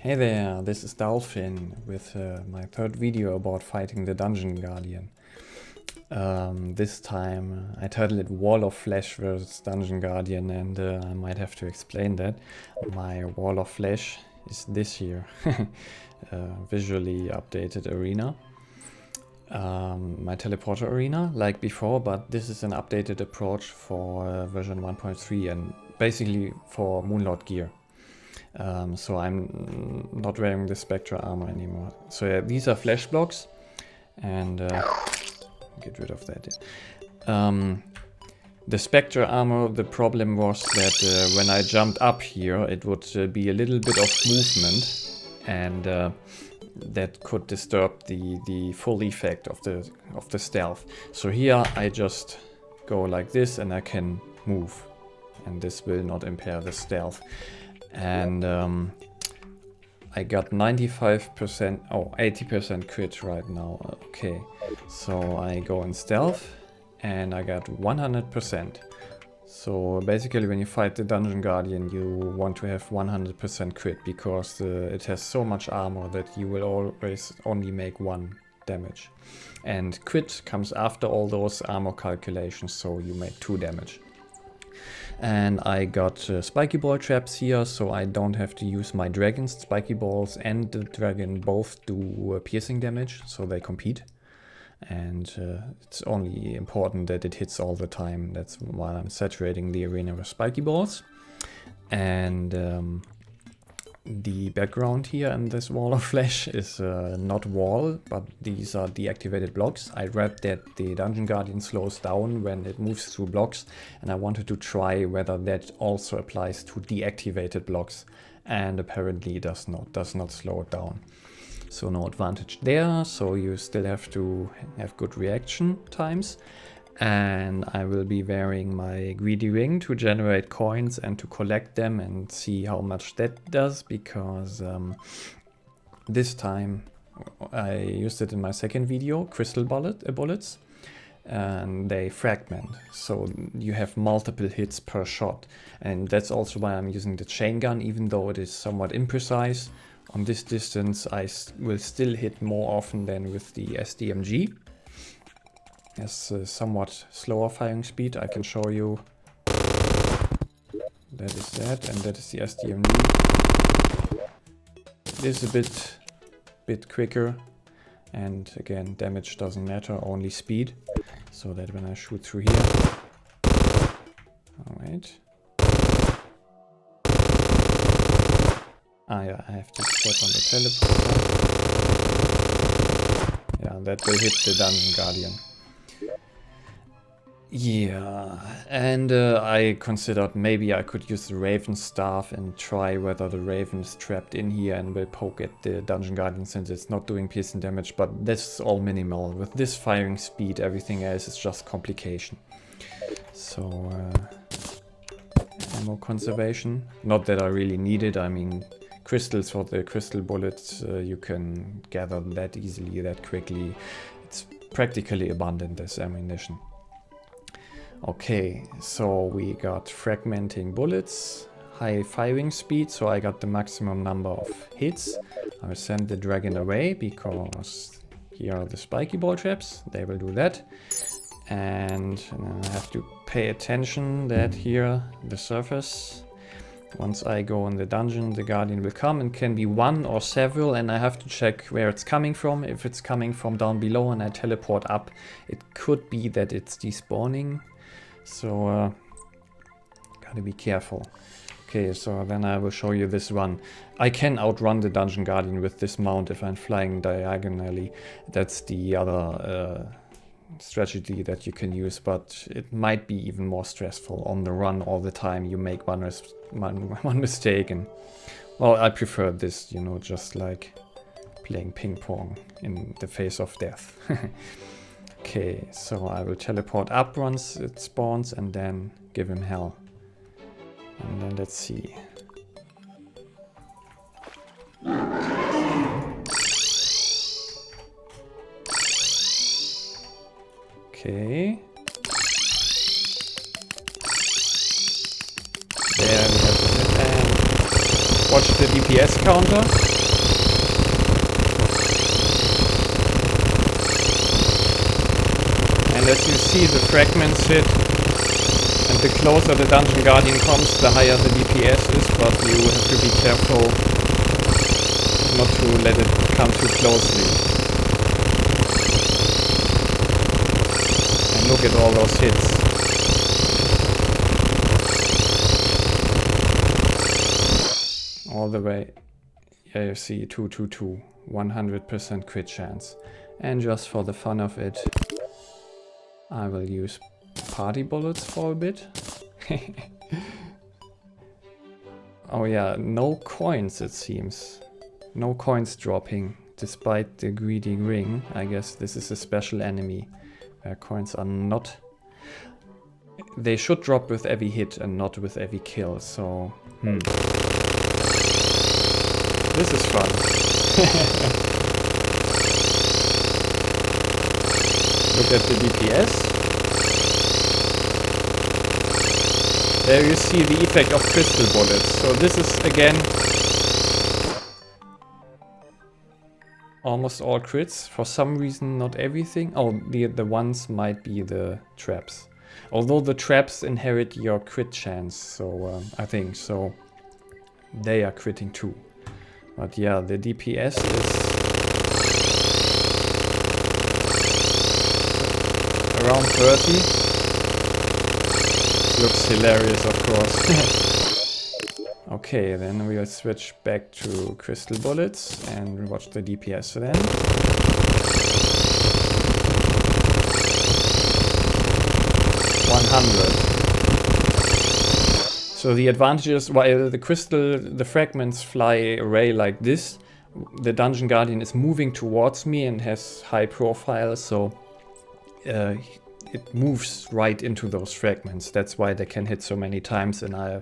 Hey there, this is Dolphin with my third video about fighting the Dungeon Guardian. This time I titled it Wall of Flesh vs Dungeon Guardian, and I might have to explain that. My Wall of Flesh is this here, visually updated arena. My teleporter arena like before, but this is an updated approach for version 1.3 and basically for Moonlord gear. So I'm not wearing the Spectre armor anymore. So yeah, these are flesh blocks, and get rid of that. The Spectre armor, the problem was that when I jumped up here, it would be a little bit of movement, and that could disturb the full effect of the stealth. So here I just go like this, and I can move, and this will not impair the stealth. And I got 95%, 80% crit right now. Okay, so I go in stealth and I got 100%. So basically when you fight the Dungeon Guardian, you want to have 100% crit, because it has so much armor that you will always only make 1 damage. And crit comes after all those armor calculations, so you make 2 damage. And I got spiky ball traps here, so I don't have to use my dragon's spiky balls and the dragon both do piercing damage, so they compete. And it's only important that it hits all the time. That's why I'm saturating the arena with spiky balls. And the background here in this wall of flesh is not wall, but these are deactivated blocks. I read that the Dungeon Guardian slows down when it moves through blocks, and I wanted to try whether that also applies to deactivated blocks, and apparently it does not slow it down. So no advantage there, so you still have to have good reaction times. And I will be wearing my greedy ring to generate coins and to collect them and see how much that does, because this time I used it in my second video, crystal bullets, and they fragment, so you have multiple hits per shot. And that's also why I'm using the chain gun, even though it is somewhat imprecise. On this distance I will still hit more often than with the SDMG. Has somewhat slower firing speed. I can show you. That is that, and that is the SDMG. This is a bit quicker, and again, damage doesn't matter, only speed. So that when I shoot through here. Alright. Ah yeah, I have to step on the teleporter. Yeah, that will hit the Dungeon Guardian. Yeah, and I considered maybe I could use the Raven Staff and try whether the Raven is trapped in here and will poke at the Dungeon Guardian, since it's not doing piercing damage, but this is all minimal. With this firing speed, everything else is just complication. So, ammo conservation. Not that I really need it. I mean, crystals for the crystal bullets, you can gather that easily, that quickly. It's practically abundant, this ammunition. Okay, so we got fragmenting bullets, high firing speed, so I got the maximum number of hits. I will send the dragon away, because here are the spiky ball traps, they will do that. And I have to pay attention that here, the surface, once I go in the dungeon, the Guardian will come, and can be one or several, and I have to check where it's coming from. If it's coming from down below and I teleport up, it could be that it's despawning. So gotta be careful. Okay, so then I will show you this run. I can outrun the Dungeon Guardian with this mount if I'm flying diagonally. That's the other strategy that you can use, but it might be even more stressful on the run all the time. You make one mistake, and well, I prefer this, you know, just like playing ping pong in the face of death. Okay, so I will teleport up once it spawns and then give him hell. And then let's see. Okay. There we have it. And watch the DPS. DPS counter. And as you see, the fragments hit, and the closer the Dungeon Guardian comes, the higher the DPS is, but you have to be careful not to let it come too closely. And look at all those hits. All the way. Yeah, you see 222, 100% crit chance. And just for the fun of it, I will use party bullets for a bit. Oh yeah, no coins it seems. No coins dropping, despite the greedy ring. I guess this is a special enemy, where coins are not... They should drop with every hit and not with every kill, so... This is fun. Look at the DPS. There you see the effect of crystal bullets. So this is again almost all crits. For some reason not everything. Oh, the ones might be the traps. Although the traps inherit your crit chance, so I think so. They are critting too. But yeah, the DPS is around 30. Looks hilarious, of course. Okay, then we'll switch back to crystal bullets and watch the DPS then. So the advantage is, while the fragments fly away like this, the Dungeon Guardian is moving towards me and has high profile, so it moves right into those fragments. That's why they can hit so many times, and I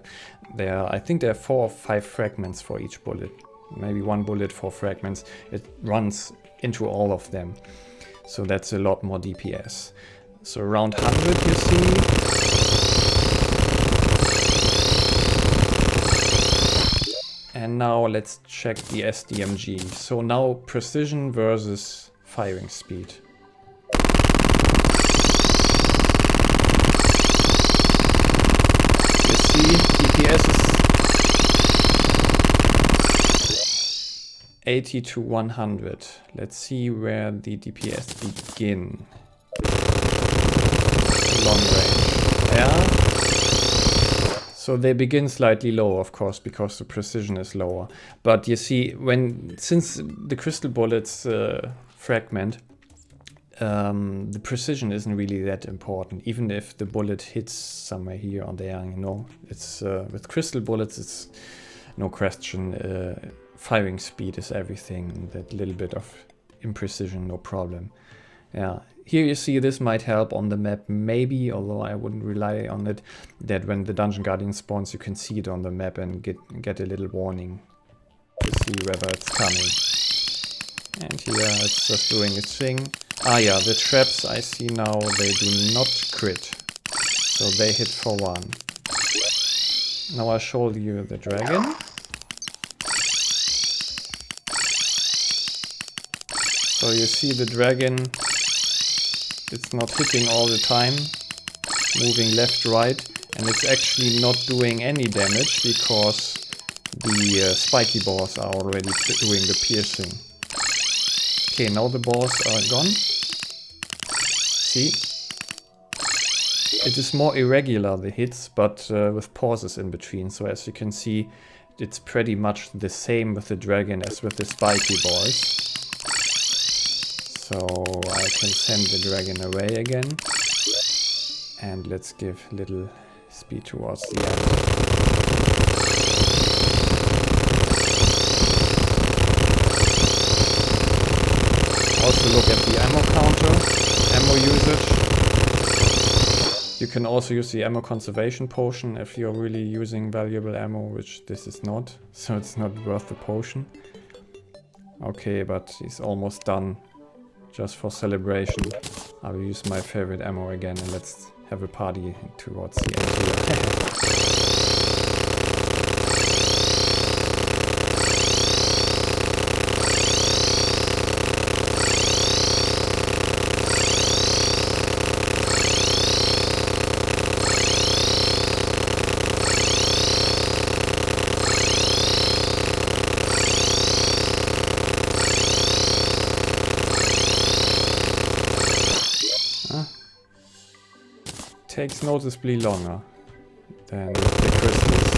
think there are 4 or 5 fragments for each bullet. Maybe 1 bullet, 4 fragments. It runs into all of them. So that's a lot more DPS. So around 100 you see. And now let's check the SDMG. So now precision versus firing speed. You see, DPS is 80 to 100. Let's see where the DPS begin. Long range. Yeah. So they begin slightly lower, of course, because the precision is lower. But you see, since the crystal bullets fragment, the precision isn't really that important. Even if the bullet hits somewhere here or there, you know, it's with crystal bullets, it's no question. Firing speed is everything. That little bit of imprecision, no problem. Yeah, here you see this might help on the map, maybe, although I wouldn't rely on it, that when the Dungeon Guardian spawns you can see it on the map and get a little warning to see whether it's coming. And here it's just doing its thing. Ah yeah, the traps I see now, they do not crit, so they hit for 1. Now I'll show you the dragon. So you see the dragon, it's not hitting all the time, moving left, right, and it's actually not doing any damage because the spiky balls are already doing the piercing. Okay, now the balls are gone. See? It is more irregular, the hits, but with pauses in between. So as you can see, it's pretty much the same with the dragon as with the spiky balls. So I can send the dragon away again. And let's give a little speed towards the end. Also look at the ammo counter, ammo usage. You can also use the ammo conservation potion if you're really using valuable ammo, which this is not. So it's not worth the potion. Okay, but he's almost done. Just for celebration, I will use my favorite ammo again and let's have a party towards the end here. takes noticeably longer than the crystals.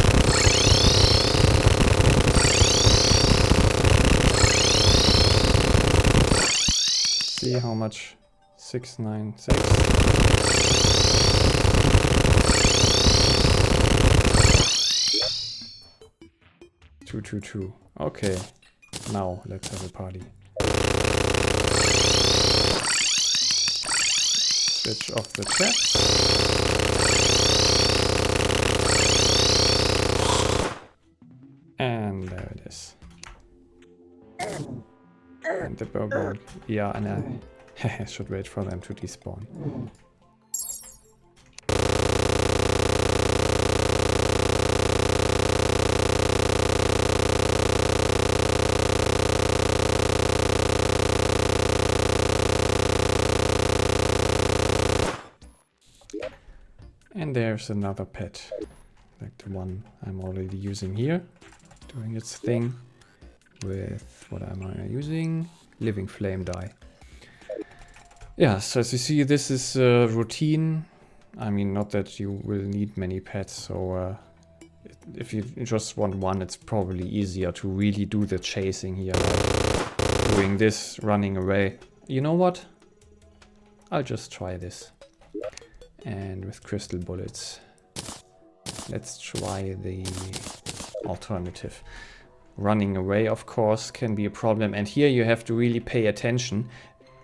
See how much? 696. 222. Okay, now let's have a party. Switch off the traps. And there it is. And the bourbon. Yeah, and I should wait for them to despawn. And there's another pet, like the one I'm already using here, doing its thing with, what am I using? Living flame dye. Yeah, so as you see, this is routine. I mean, not that you will need many pets, so if you just want one, it's probably easier to really do the chasing here, like doing this, running away. You know what? I'll just try this. And with crystal bullets, let's try the alternative. Running away, of course, can be a problem. And here you have to really pay attention.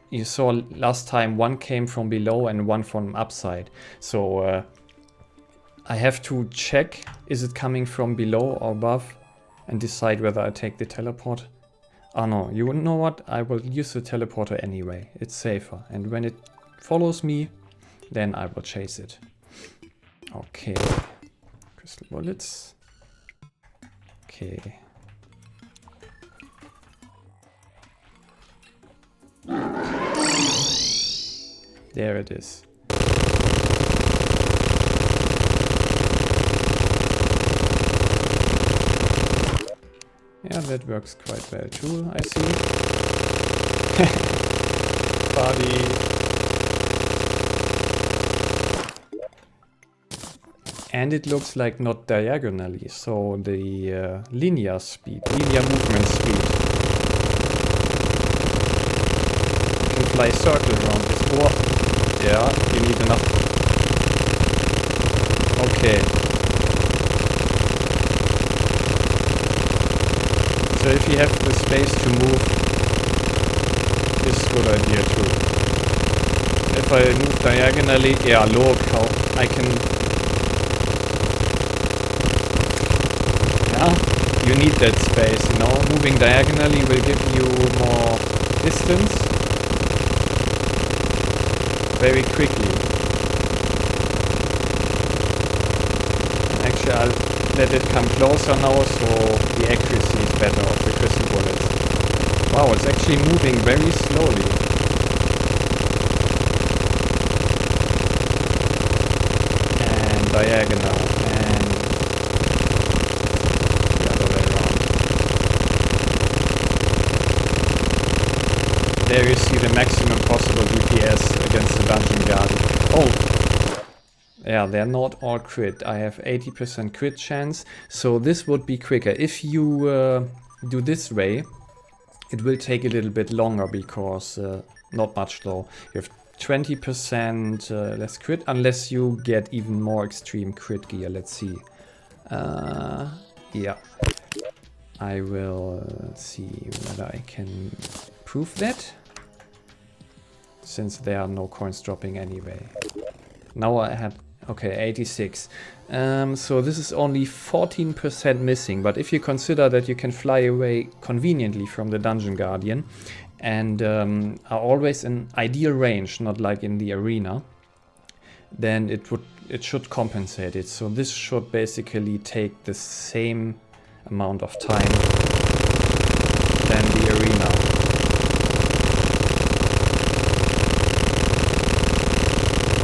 You saw last time one came from below and one from upside. So I have to check, is it coming from below or above? And decide whether I take the teleport. Oh no, you know what? I will use the teleporter anyway. It's safer. And when it follows me, then I will chase it. Okay. Crystal bullets. Okay. There it is. Yeah, that works quite well too, I see. Party. And it looks like not diagonally, so the linear movement speed. You can fly circle around this board. Yeah, you need enough. Okay. So if you have the space to move, this is a good idea too. If I move diagonally, yeah, look how I can... You need that space, you know. Moving diagonally will give you more distance very quickly. Actually, I'll let it come closer now, so the accuracy is better of the crystal bullets. Wow, it's actually moving very slowly. And diagonal. There you see the maximum possible DPS against the dungeon guard. Oh! Yeah, they're not all crit. I have 80% crit chance, so this would be quicker. If you do this way, it will take a little bit longer because not much though. You have 20% less crit, unless you get even more extreme crit gear. Let's see. Yeah. I will see whether I can prove that, since there are no coins dropping anyway. Now I had, okay, 86. So this is only 14% missing, but if you consider that you can fly away conveniently from the Dungeon Guardian and are always in ideal range, not like in the arena, then it should compensate it. So this should basically take the same amount of time than the arena.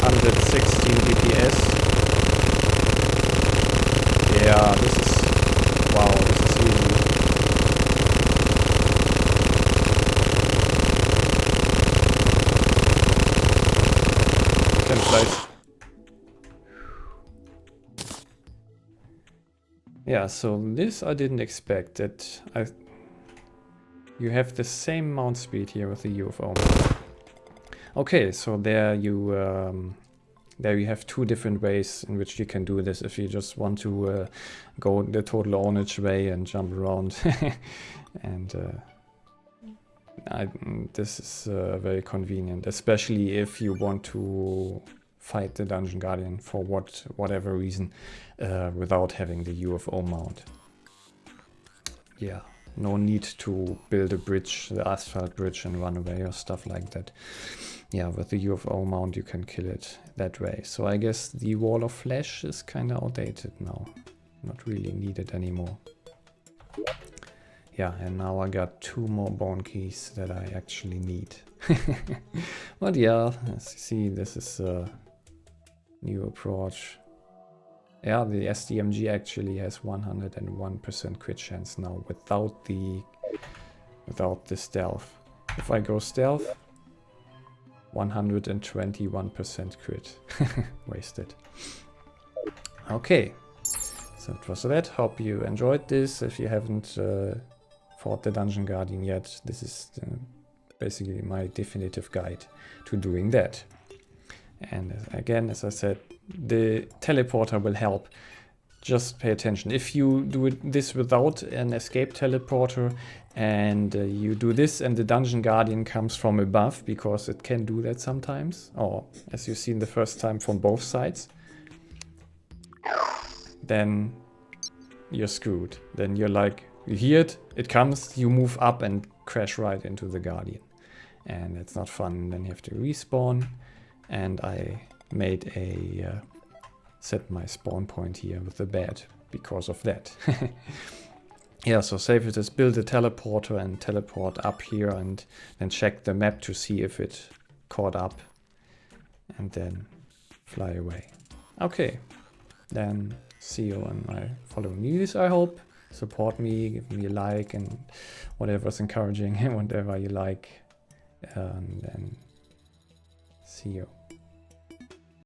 $116 DPS. Yeah, this is... wow, this is easy. Can fly. Yeah, so this I didn't expect, that you have the same mount speed here with the UFO. Okay, so there you have two different ways in which you can do this if you just want to go the total ownage way and jump around. And this is very convenient, especially if you want to fight the Dungeon Guardian for whatever reason without having the UFO mount. Yeah, no need to build a bridge, the asphalt bridge, and run away or stuff like that. Yeah, with the UFO mount you can kill it that way. So I guess the wall of flesh is kind of outdated now. Not really needed anymore. Yeah, and now I got 2 more bone keys that I actually need. But yeah, as you see, this is a new approach. Yeah, the SDMG actually has 101% crit chance now without the stealth. If I go stealth, 121% crit. Wasted. Okay, so it was that. Hope you enjoyed this. If you haven't fought the Dungeon Guardian yet, this is basically my definitive guide to doing that. And again, as I said, the teleporter will help. Just pay attention. If you do this without an escape teleporter and you do this and the Dungeon Guardian comes from above, because it can do that sometimes, or as you've seen the first time from both sides, then you're screwed. Then you're like, you hear it, it comes, you move up and crash right into the Guardian. And it's not fun. Then you have to respawn. And I made a set my spawn point here with the bed because of that. Yeah, so save it as build a teleporter and teleport up here and then check the map to see if it caught up and then fly away. Okay, then see you on my following videos, I hope. Support me, give me a like and whatever's encouraging, whatever you like. And then see you.